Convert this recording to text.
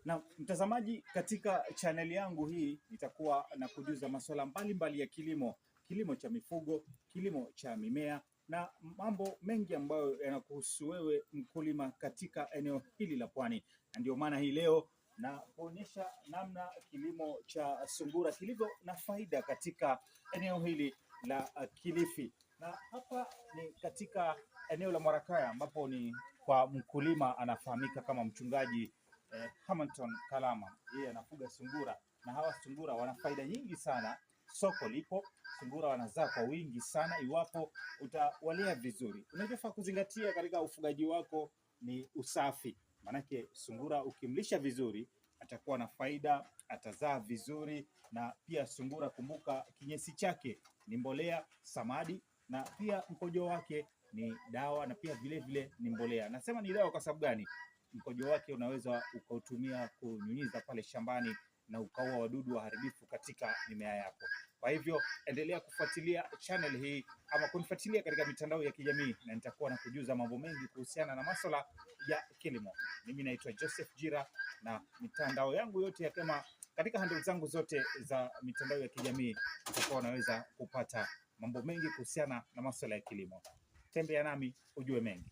Na mtazamaji, katika chaneli yangu hii nitakuwa na kujuza masuala mbalimbali ya kilimo, kilimo cha mifugo, kilimo cha mimea na mambo mengi ambayo yanakuhusu wewe mkulima katika eneo hili la Pwani. Na ndio maana hii leo na kuonyesha namna kilimo cha sungura kilivyo na faida katika eneo hili la Kilifi. Na hapa ni katika eneo la Mwarakaya ambapo ni kwa mkulima anafahamika kama mchungaji Hamilton Kalama. Yeye anafuga sungura na hawa sungura wana faida nyingi sana. Soko lipo, sungura wanazaa kwa wingi sana iwapo utawalea vizuri. Unachofaa kuzingatia katika ufugaji wako ni usafi. Manake sungura ukimlisha vizuri atakuwa na faida, atazaa vizuri. Na pia sungura, kumbuka, kinyesi chake ni mbolea, samadi, na pia mkojo wake ni dawa, na pia vile vile ni mbolea. Nasema ni dawa kwa sababu gani? Mkojo wake unaweza ukautumia kunyunyiza pale shambani na ukaua wadudu waharibifu katika mimea yako. Kwa hivyo endelea kufuatilia channel hii ama kunifuatilia katika mitandao ya kijamii, na nitakuwa na kujuza mambo mengi kuhusiana na masuala ya kilimo. Mimi naitwa Joseph Jira, na mitandao yangu yote ya kama katika handle zangu zote za mitandao ya kijamii utakuwa unaweza kupata mambo mengi kuhusiana na masuala ya kilimo. Tembea nami ujue mengi.